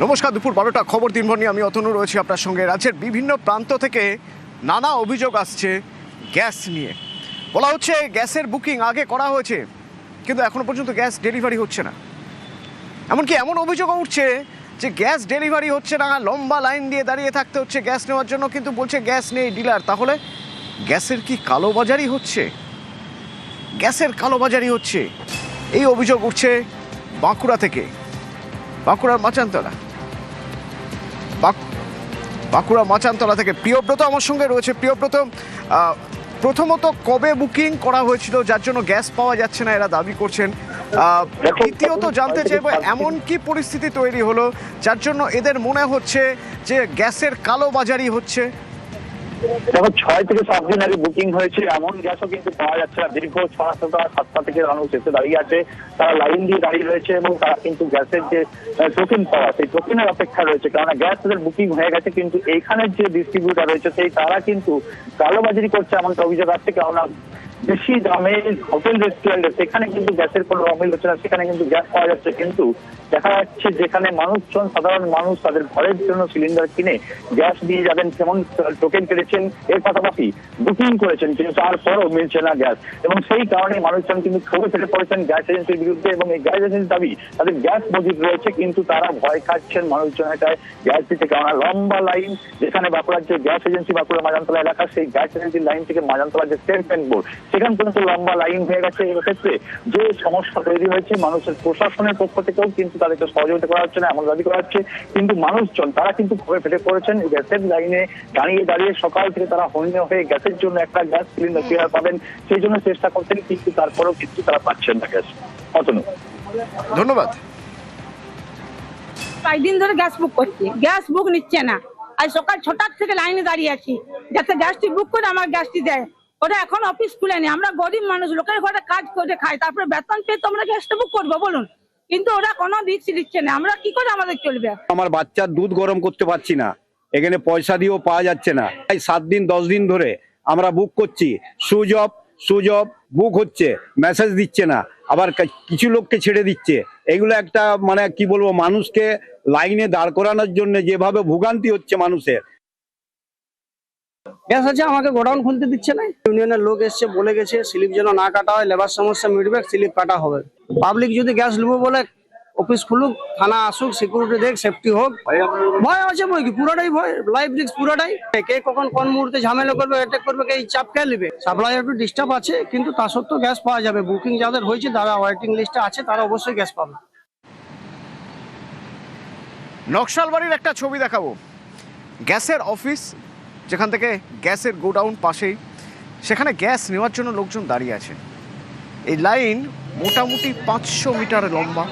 নমস্কার, দুপুর 12টা খবর দিনভর নিয়ে আমি অতনু রয়েছি আপনার সঙ্গে। রাজ্যের বিভিন্ন প্রান্ত থেকে নানা অভিযোগ আসছে গ্যাস নিয়ে। বলা হচ্ছে গ্যাসের বুকিং আগে করা হয়েছে, কিন্তু এখনও পর্যন্ত গ্যাস ডেলিভারি হচ্ছে না। এমনকি এমন অভিযোগও উঠছে যে গ্যাস ডেলিভারি হচ্ছে না, লম্বা লাইন দিয়ে দাঁড়িয়ে থাকতে হচ্ছে গ্যাস নেওয়ার জন্য, কিন্তু বলছে গ্যাস নেই ডিলার। তাহলে গ্যাসের কি কালোবাজারি হচ্ছে? গ্যাসের কালোবাজারি হচ্ছে, এই অভিযোগ উঠছে বাঁকুড়া থেকে, বাঁকুড়ার মাচানতলা। বাঁকুড়া মাচানতলা থেকে প্রিয়ব্রত আমার সঙ্গে রয়েছে। প্রিয়ব্রত, প্রথমত কবে বুকিং করা হয়েছিল যার জন্য গ্যাস পাওয়া যাচ্ছে না এরা দাবি করছেন? দ্বিতীয়ত জানতে চাইবো এমন কি পরিস্থিতি তৈরি হলো যার জন্য এদের মনে হচ্ছে যে গ্যাসের কালোবাজারি হচ্ছে? দেখো, 6 থেকে 7 দিন আগে বুকিং হয়েছে, এমন গ্যাসও কিন্তু পাওয়া যাচ্ছে না। দীর্ঘ 7টা থেকে মানুষ এসে দাঁড়িয়ে আছে, তারা লাইন দিয়ে দাঁড়িয়ে রয়েছে এবং তারা কিন্তু গ্যাসের যে টোকেন পাওয়া, সেই টোকেনের অপেক্ষা রয়েছে। কেননা গ্যাস তাদের বুকিং হয়ে গেছে, কিন্তু এইখানের যে ডিস্ট্রিবিউটার রয়েছে সেই তারা কিন্তু কালোবাজারি করছে এমনটা অভিযোগ আসছে। কেননা বেশি দামে হোটেল রেস্টুরেন্টে সেখানে কিন্তু গ্যাসের কোনো অমিল হচ্ছে না, সেখানে কিন্তু গ্যাস পাওয়া যাচ্ছে। কিন্তু দেখা যাচ্ছে যেখানে মানুষজন, সাধারণ মানুষ তাদের ঘরের জন্য সিলিন্ডার কিনে গ্যাস দিয়ে যাবেন, যেমন টোকেন কেটেছেন, এর পাশাপাশি বুকিং করেছেন, কিন্তু তারপরও মিলছে না গ্যাস। এবং সেই কারণে মানুষজন কিন্তু ক্ষোভে ফেটে পড়েছেন গ্যাস এজেন্সির বিরুদ্ধে। এবং এই গ্যাস এজেন্সির দাবি তাদের গ্যাস মজুদ রয়েছে, কিন্তু তারা ভয় খাচ্ছেন মানুষজন এটায় গ্যাস দিতে। কেননা লম্বা লাইন, যেখানে বাঁকুড়ার যে গ্যাস এজেন্সি বাঁকুড়া মাজানতলা এলাকা, সেই গ্যাস এজেন্সির লাইন থেকে মাজানতলা যে স্টেট ব্যাংক বোর্ড, সেখান পর্যন্ত লম্বা লাইন হয়ে গেছে। এক্ষেত্রে যে সমস্যা তৈরি হয়েছে, মানুষের প্রশাসনের পক্ষ থেকেও কিন্তু তাদেরকে সহযোগিতা করা হচ্ছে না এমন দাবি করা হচ্ছে। কিন্তু মানুষজন তারা কিন্তু ক্ষোভে ফেটে পড়েছেন। গ্যাসের লাইনে দাঁড়িয়ে দাঁড়িয়ে সকাল থেকে তারা হন্য হয়ে গ্যাসের জন্য একটা গ্যাস সিলিন্ডার ক্লিয়ার পাবেন সেই জন্য চেষ্টা করছেন, কিন্তু তারপরেও কিন্তু তারা পাচ্ছেন না গ্যাস। অতনু, ধন্যবাদ। কয়েকদিন ধরে গ্যাস বুক করছি, গ্যাস বুক নিচ্ছে না। আজ সকাল 6টার থেকে লাইনে দাঁড়িয়ে আছি যাতে গ্যাসটি বুক করে আমার গ্যাসটি দেয়। ওটা এখন অফিস খুলেনি। আমরা গরিব মানুষ, লোকের ঘরে কাজ করে খাই, তারপরে বেতন পেয়ে তো আমরা গ্যাসটা বুক করবো বলুন? কিন্তু ওরা কোনো রিস্ক দিচ্ছে না। আমরা কি করে আমাদের চলবে? আমার বাচ্চার দুধ গরম করতে পারছি না, এখানে পয়সা দিয়েও পাওয়া যাচ্ছে না। তাই 7 দিন 10 দিন ধরে আমরা বুক করছি, সুইচ অফ বুক হচ্ছে, মেসেজ দিচ্ছে না, আবার কিছু লোককে ছেড়ে দিচ্ছে। এগুলো একটা মানে কি বলবো, মানুষকে লাইনে দাঁড় করানোর জন্য যেভাবে ভোগান্তি হচ্ছে মানুষের। গ্যাস আছে, আমাকে গোডাউন খুলতে দিচ্ছে না। ইউনিয়নের লোক এসছে, বলে গেছে স্লিপ যেন না কাটা হয়, লেবার সমস্যা মিটবে, স্লিপ কাটা হবে। পাবলিক যদি গ্যাস নেবো বলে অফিস খুলুক, থানা আসুক, সিকিউরিটি দেখ, সেফটি হোক। ভয় আছে বই কি, পুরোটাই ভয়, লাইফ রিস্ক পুরোটাই। কে কখন কোন মুহূর্তে ঝামেলা করবে, অ্যাটাক করবে, এই চাপ কে নেবে? সাপ্লাই একটু ডিস্টার্ব আছে, কিন্তু তা সত্ত্বেও গ্যাস পাওয়া যাবে। বুকিং যাদের হয়েছে, যারা ওয়েটিং লিস্টে আছে, তারা অবশ্যই গ্যাস পাবে। নকশালবাড়ির একটা ছবি দেখাবো। গ্যাসের অফিস, যেখান থেকে গ্যাসের গোডাউন পাশেই, সেখানে গ্যাস নেওয়ার জন্য লোকজন দাঁড়িয়ে আছে। এই লাইন মোটামুটি 500 মিটার লম্বা।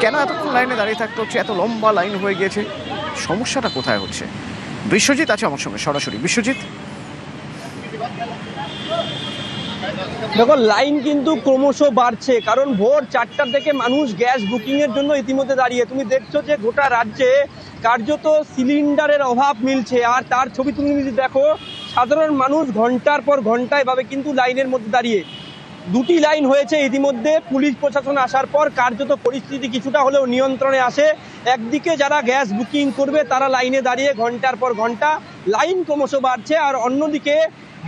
কেন এতক্ষণ লাইনে দাঁড়িয়ে থাকতে হচ্ছে? এত লম্বা লাইন হয়ে গিয়েছে, সমস্যাটা কোথায় হচ্ছে? বিশ্বজিৎ আছে আমার সঙ্গে সরাসরি। বিশ্বজিৎ, দেখো, লাইন কিন্তু ক্রমশ বাড়ছে, কারণ ভোর 4টা থেকে মানুষ গ্যাস বুকিং এর জন্য ইতিমধ্যে দাঁড়িয়ে। তুমি দেখছো যে গোটা রাজ্যে কার্যত সিলিন্ডারের অভাব মিলছে। আর তার ছবি তুমি যদি দেখো, সাধারণ মানুষ ঘন্টার পর ঘন্টা এভাবে কিন্তু লাইনের মধ্যে দাঁড়িয়ে। 2টি লাইন হয়েছে ইতিমধ্যে। পুলিশ প্রশাসন আসার পর কার্যত পরিস্থিতি কিছুটা হলেও নিয়ন্ত্রণে আসে। একদিকে যারা গ্যাস বুকিং করবে তারা লাইনে দাঁড়িয়ে ঘন্টার পর ঘন্টা, লাইন ক্রমশ বাড়ছে। আর অন্যদিকে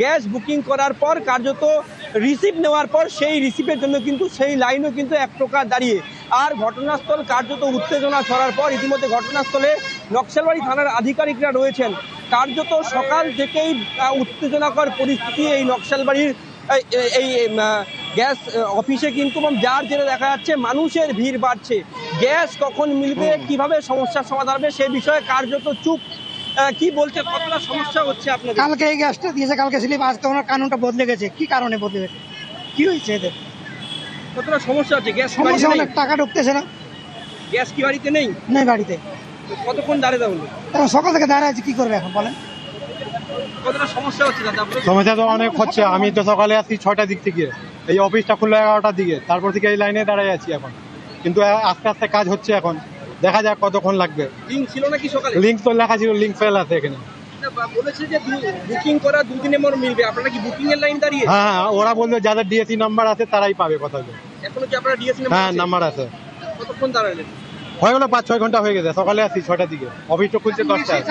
গ্যাস বুকিং করার পর কার্যত রিসিভ নেওয়ার পর সেই রিসিভের জন্য কিন্তু সেই লাইনও কিন্তু এক প্রকার দাঁড়িয়ে। আর ঘটনাস্থল কার্যত উত্তেজনা ছড়ার পর ইতিমধ্যে ঘটনাস্থলে নকশালবাড়ি থানার আধিকারিকরা রয়েছেন। কার্যত সকাল থেকেই উত্তেজনাকর পরিস্থিতি এই নকশালবাড়ির এই গ্যাস অফিসে, কিন্তু যার জেরে দেখা যাচ্ছে মানুষের ভিড় বাড়ছে। গ্যাস কখন মিলবে, কিভাবে সমস্যার সমাধান হবে সে বিষয়ে কার্যত চুপ। কি বলছে, কতটা সমস্যা হচ্ছে আপনাদের? কালকে এই গ্যাসটা দিয়েছে, কালকে স্লিপ, আজকে ওনার কানুনটা বদলে গেছে। কি কারণে বদলে গেছে, কি হয়েছে এদের? কতটা সমস্যা হচ্ছে? গ্যাস সমস্যা অনেক, টাকা ঢুকতেছে না। গ্যাস কি বাড়িতে নেই? নেই বাড়িতে। কতক্ষণ দাঁড়িয়ে হলো? এখন সকাল থেকে দাঁড়িয়ে আছে, কি করবে এখন বলেন? কতটা সমস্যা হচ্ছে দাদা? সমস্যা তো অনেক হচ্ছে। আমি তো সকালে আসছি 6টার দিক থেকে, এই অফিসটা খুললো 11টার দিকে, তারপর থেকে এই লাইনে দাঁড়িয়ে আছি এখন। কিন্তু আস্তে আস্তে কাজ হচ্ছে, এখন দেখা যাক কতক্ষণ লাগবে। লিঙ্ক ছিল নাকি সকালে? লিঙ্ক তো লেখা ছিল, লিঙ্ক ফেল আছে এখানে। বলেছে যে বুকিং করা 2 দিনের মধ্যে মিলবে। আপনারা কি বুকিং এর লাইন দাঁড়িয়ে? হ্যাঁ, ওরা বললো যাদের ডিএসসি নাম্বার আছে তারাই পাবে। কথা এখনো কি আপনারা ডিএসসি হ্যাঁ নাম্বার আছে। কতক্ষণ দাঁড়ালেন? হয়ে গেলো 5-6 ঘন্টা হয়ে গেছে, সকালে আসি 6টার দিকে, অফিসটা খুলছে 10টায়।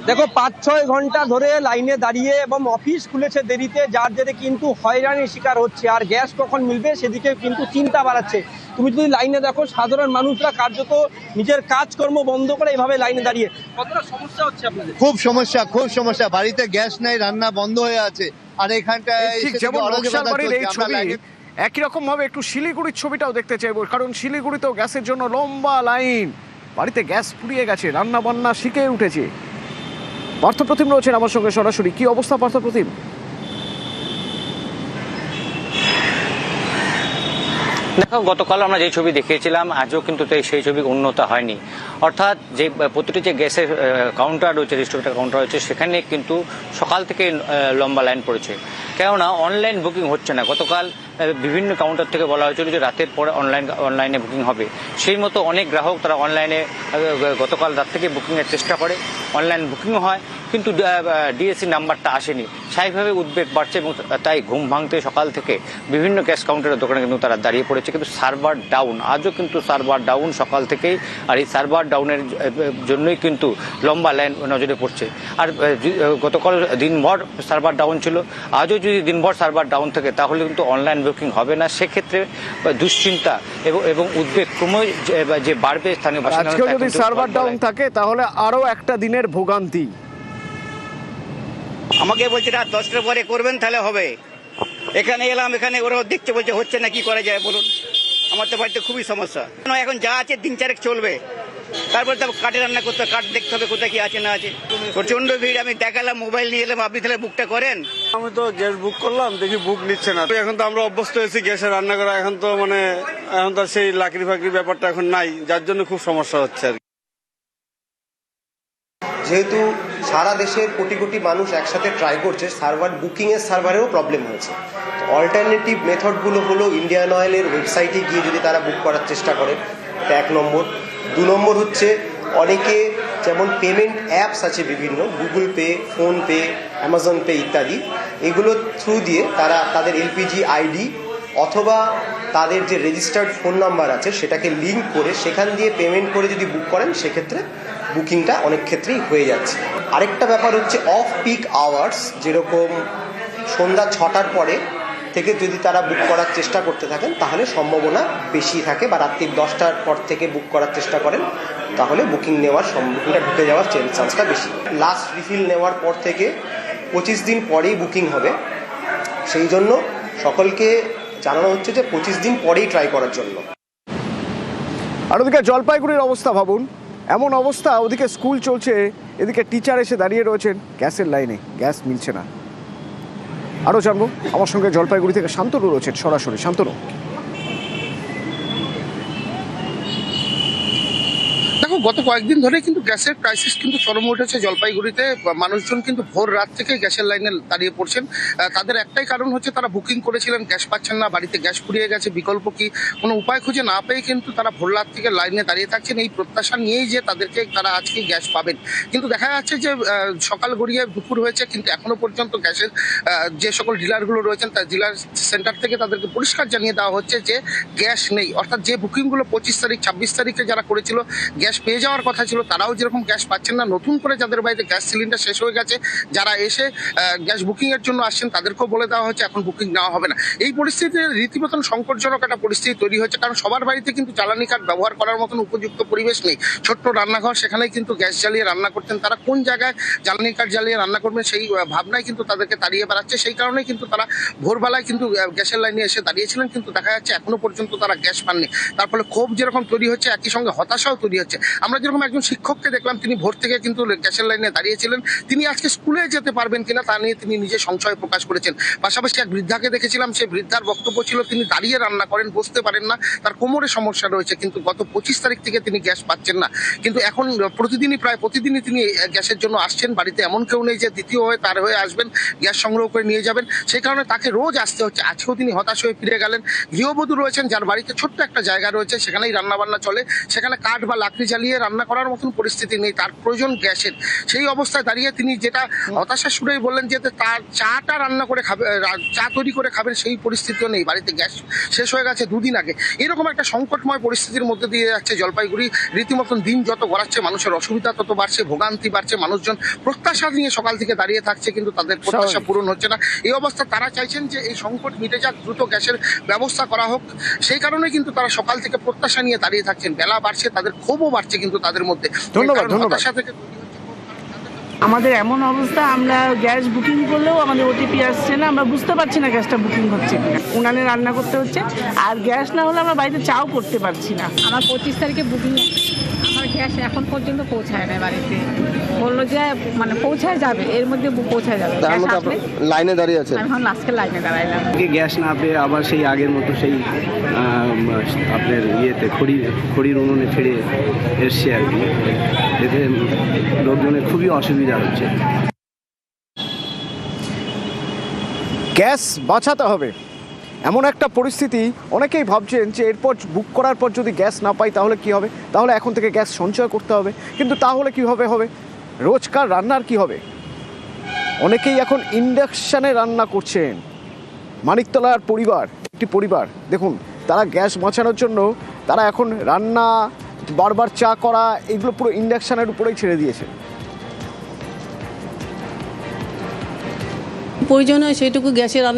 দেখো 5-6 ঘন্টা ধরে লাইনে দাঁড়িয়ে এবং অফিস খুলেছে দেরিতে, যার জেরে কিন্তু হয়রানির শিকার হচ্ছে। আর গ্যাস কখন মিলবে সেদিকে কিন্তু চিন্তা বাড়াচ্ছে। তুমি যদি লাইনে দেখো, সাধারণ মানুষরা কার্যত নিজের কাজকর্ম বন্ধ করে এভাবে লাইনে দাঁড়িয়ে, কতটা সমস্যা হচ্ছে আপনাদের? খুব সমস্যা। বাড়িতে গ্যাস নেই, রান্না বন্ধ হয়ে আছে। আর এখানটায় ঠিক যেমন নকশালবাড়ির এই ছবি, একই রকম ভাবে একটু শিলিগুড়ির ছবিটাও দেখতে চাইবো, কারণ শিলিগুড়িতেও গ্যাসের জন্য লম্বা লাইন। বাড়িতে গ্যাস ফুরিয়ে গেছে, রান্না বান্না শিখে উঠেছে। পার্থপ্রতিম রয়েছেন আমার সঙ্গে সরাসরি। কি অবস্থা পার্থপ্রতিম? দেখো, গতকাল আমরা যে ছবি দেখিয়েছিলাম আজও কিন্তু সেই ছবি উন্নত হয়নি। অর্থাৎ যে প্রতিটি যে গ্যাসের কাউন্টার রয়েছে, রেস্টুরেন্টের কাউন্টার রয়েছে, সেখানে কিন্তু সকাল থেকে লম্বা লাইন পড়েছে, কেননা অনলাইন বুকিং হচ্ছে না। গতকাল বিভিন্ন কাউন্টার থেকে বলা হয়েছিল যে রাতের পরে অনলাইনে বুকিং হবে। সেই মতো অনেক গ্রাহক তারা অনলাইনে গতকাল রাত থেকে বুকিংয়ের চেষ্টা করে, অনলাইন বুকিংও হয়, কিন্তু ডিএসসি নাম্বারটা আসেনি। স্বাভাবিকভাবে উদ্বেগ বাড়ছে এবং তাই ঘুম ভাঙতে সকাল থেকে বিভিন্ন গ্যাস কাউন্টারের দোকানে কিন্তু তারা দাঁড়িয়ে পড়েছে। কিন্তু সার্ভার ডাউন, আজও কিন্তু সার্ভার ডাউন সকাল থেকেই। আর এই সার্ভার ডাউনের জন্যই কিন্তু লম্বা লাইন নজরে পড়ছে। আর গতকাল দিনভর সার্ভার ডাউন ছিল, আজও যদি দিনভর সার্ভার ডাউন থাকে তাহলে কিন্তু অনলাইন বুকিং হবে না। সেক্ষেত্রে দুশ্চিন্তা এবং উদ্বেগ ক্রমশ যে বাড়বে স্থানীয় বাসিন্দাদের। আজকেও যদি সার্ভার ডাউন থাকে তাহলে আরো একটা দিনের ভোগান্তি। আমাকে বলছে রাত 10টার পরে করবেন তাহলে হবে। এখানে এলাম, এখানে ওরা দেখতে বলছে হচ্ছে না, কি করা যায় বলুন? আমার তো বাড়িতে খুবই সমস্যা। এখন যা আছে দিন চারেক চলবে, তারপরে তো কাঠে রান্না করতে হবে, কাঠ দেখতে হবে কোথায় কি আছে না আছে। প্রচন্ড ভিড়। আমি দেখালাম, মোবাইল নিয়ে এলাম, আপনি তাহলে বুকটা করেন। আমি তো গ্যাস বুক করলাম, দেখি বুক নিচ্ছে না। এখন তো আমরা অভ্যস্ত হয়েছি গ্যাসে রান্না করা, এখন তো এখন তো সেই লাকড়ি ফাকড়ি ব্যাপারটা এখন নাই, যার জন্য খুব সমস্যা হচ্ছে আর কি। যেহেতু সারা দেশের কোটি কোটি মানুষ একসাথে ট্রাই করছে, বুকিংয়ের সার্ভারেও প্রবলেম হয়েছে। অল্টারনেটিভ মেথডগুলো হলো ইন্ডিয়ান অয়েলের ওয়েবসাইটে গিয়ে যদি তারা বুক করার চেষ্টা করে, 1 নম্বর। 2 নম্বর হচ্ছে অনেকে যেমন পেমেন্ট অ্যাপস আছে বিভিন্ন, Google pay, PhonePe, Amazon pay ইত্যাদি, এগুলো থ্রু দিয়ে তারা তাদের এলপিজি আইডি অথবা তাদের যে রেজিস্টার্ড ফোন নাম্বার আছে সেটাকে লিঙ্ক করে সেখান দিয়ে পেমেন্ট করে যদি বুক করেন, সেক্ষেত্রে বুকিংটা অনেক ক্ষেত্রেই হয়ে যাচ্ছে। আরেকটা ব্যাপার হচ্ছে অফ পিক আওয়ার্স, যেরকম সন্ধ্যা 6টার পরে থেকে যদি তারা বুক করার চেষ্টা করতে থাকেন তাহলে সম্ভাবনা বেশি থাকে, বা রাত্রি 10টার পর থেকে বুক করার চেষ্টা করেন তাহলে বুকিংটা ঢুকে যাওয়ার চান্সটা বেশি। লাস্ট রিফিল নেওয়ার পর থেকে 25 দিন পরেই বুকিং হবে, সেই জন্য সকলকে জানানো হচ্ছে যে 25 দিন পরেই ট্রাই করার জন্য। আর ওদিকে জলপাইগুড়ির অবস্থা ভাবুন, এমন অবস্থা, ওদিকে স্কুল চলছে, এদিকে টিচার এসে দাঁড়িয়ে রয়েছেন গ্যাসের লাইনে, গ্যাস মিলছে না। আরও জানবো, আমার সঙ্গে জলপাইগুড়ি থেকে শান্তনু রয়েছেন সরাসরি। শান্তনু, দেখো, গত কয়েকদিন ধরে কিন্তু গ্যাসের ক্রাইসিস কিন্তু চরমে উঠেছে জলপাইগুড়িতে। মানুষজন কিন্তু ভোর রাত থেকে গ্যাসের লাইনে দাঁড়িয়ে পড়ছেন। তাদের একটাই কারণ হচ্ছে তারা বুকিং করেছিলেন, গ্যাস পাচ্ছেন না, বাড়িতে গ্যাস ফুরিয়ে গেছে, বিকল্প কি, কোনো উপায় খুঁজে না পেয়ে কিন্তু তারা ভোর রাত থেকে লাইনে দাঁড়িয়ে থাকছেন এই প্রত্যাশা নিয়েই যে তারা আজকে গ্যাস পাবেন। কিন্তু দেখা যাচ্ছে যে সকাল গড়িয়ে দুপুর হয়েছে, কিন্তু এখনো পর্যন্ত গ্যাসের যে সকল ডিলারগুলো রয়েছেন তার ডিলার সেন্টার থেকে তাদেরকে পরিষ্কার জানিয়ে দেওয়া হচ্ছে যে গ্যাস নেই। অর্থাৎ যে বুকিংগুলো 25 তারিখ 26 তারিখে যারা করেছিল, গ্যাস পেয়ে যাওয়ার কথা ছিল, তারাও যেরকম গ্যাস পাচ্ছেন না। নতুন করে যাদের বাড়িতে গ্যাস সিলিন্ডার শেষ হয়ে গেছে, যারা এসে গ্যাস বুকিং এর জন্য আসছেন, তাদেরকেও বলে দেওয়া হচ্ছে এখন বুকিং নেওয়া হবে না। এই পরিস্থিতিতে রীতিমতন সংকটজনক একটা পরিস্থিতি তৈরি হয়েছে, কারণ সবার বাড়িতে কিন্তু জ্বালানি কাঠ ব্যবহার করার মতন উপযুক্ত পরিবেশ নেই। ছোট্ট রান্নাঘর, সেখানেই কিন্তু গ্যাস জ্বালিয়ে রান্না করতেন তারা, কোন জায়গায় জ্বালানি কাঠ জ্বালিয়ে রান্না করবেন সেই ভাবনায় কিন্তু তাদেরকে তাড়িয়ে বেড়াচ্ছে। সেই কারণেই কিন্তু তারা ভোরবেলায় কিন্তু গ্যাসের লাইনে এসে দাঁড়িয়েছিলেন, কিন্তু দেখা যাচ্ছে এখনো পর্যন্ত তারা গ্যাস পাননি। তার ফলে ক্ষোভ যেরকম তৈরি হচ্ছে, একই সঙ্গে হতাশাও তৈরি হচ্ছে। আমরা যেরকম একজন শিক্ষককে দেখলাম, তিনি ভোর থেকে কিন্তু গ্যাসের লাইনে দাঁড়িয়েছিলেন, তিনি আজকে স্কুলে যেতে পারবেন কিনা তা নিয়ে তিনি নিজে সংশয় প্রকাশ করেছেন। পাশাপাশি এক বৃদ্ধাকে দেখেছিলাম, সেই বৃদ্ধার বক্তব্য ছিল তিনি দাঁড়িয়ে রান্না করেন, বসতে পারেন না, তার কোমরে সমস্যা রয়েছে, কিন্তু গত 25 তারিখ থেকে তিনি গ্যাস পাচ্ছেন না। কিন্তু এখন প্রায় প্রতিদিনই তিনি গ্যাসের জন্য আসছেন। বাড়িতে এমন কেউ নেই যে দ্বিতীয় হয়ে তার হয়ে আসবেন, গ্যাস সংগ্রহ করে নিয়ে যাবেন, সেই কারণে তাকে রোজ আসতে হচ্ছে। আজকেও তিনি হতাশ হয়ে ফিরে গেলেন। গৃহবধূ রয়েছেন যার বাড়িতে ছোট্ট একটা জায়গা রয়েছে, সেখানেই রান্না বান্না চলে, সেখানে কাঠ বা লাকড়ি জ্বালিয়ে রান্না করার মতন পরিস্থিতি নেই, তার প্রয়োজন গ্যাসের। সেই অবস্থায় দাঁড়িয়ে তিনি যেটা হতাশার সুরেই বললেন যে তার চাটা রান্না করে খাবে, চা তৈরি করে খাবেন সেই পরিস্থিতিও নেই, বাড়িতে গ্যাস শেষ হয়ে গেছে 2 দিন আগে। এরকম একটা সংকটময় পরিস্থিতির মধ্যে দিয়ে যাচ্ছে জলপাইগুড়ি। রীতিমতন দিন যত গড়াচ্ছে মানুষের অসুবিধা তত বাড়ছে, ভোগান্তি বাড়ছে, মানুষজন প্রত্যাশা নিয়ে সকাল থেকে দাঁড়িয়ে থাকছে কিন্তু তাদের প্রত্যাশা পূরণ হচ্ছে না। এই অবস্থা তারা চাইছেন যে এই সংকট মিটে যাক, দ্রুত গ্যাসের ব্যবস্থা করা হোক। সেই কারণে কিন্তু তারা সকাল থেকে প্রত্যাশা নিয়ে দাঁড়িয়ে থাকছেন। বেলা বাড়ছে, তাদের ক্ষোভও বাড়ছে কিন্তু তাদের মধ্যে। ধন্যবাদ। হতাশা থেকে আমাদের এমন অবস্থা, আমরা গ্যাস বুকিং করলেও আমাদের ওটিপি আসছে না, আমরা বুঝতে পারছি না গ্যাসটা বুকিং হচ্ছে কিনা। উনানে রান্না করতে হচ্ছে, আর গ্যাস না হলে আমরা বাড়িতে চাও করতে পারছি না। আমার 25 তারিখে বুকিং, আমার গ্যাস এখন পর্যন্ত পৌঁছায় না বাড়িতে। বললো যে মানে পৌঁছায় যাবে, এর মধ্যে পৌঁছায় যাবে। লাইনে দাঁড়িয়ে আছে। এখন আজকে লাইনে দাঁড়াইলাম। গ্যাস না পেয়ে আবার সেই আগের মতো সেই আপনার ইয়েতে খড়ির উনুনে ফিরে এসছে আর কি। এতে লোকজনের খুবই অসুবিধা হচ্ছে। গ্যাস বাঁচাতে হবে এমন একটা পরিস্থিতি। অনেকেই ভাবছেন যে এরপর বুক করার পর যদি গ্যাস না পাই তাহলে কি হবে, তাহলে এখন থেকে গ্যাস সঞ্চয় করতে হবে। কিন্তু তাহলে কীভাবে হবে, রোজকার রান্নার কি হবে? অনেকেই এখন ইন্ডাকশানে রান্না করছেন। মানিকতলার একটি পরিবার দেখুন, তারা গ্যাস বাঁচানোর জন্য তারা এখন রান্না, বারবার চা করা, এগুলো পুরো ইন্ডাকশানের উপরেই ছেড়ে দিয়েছে। প্রয়োজন হয় সেইটুকু গ্যাসে রান্না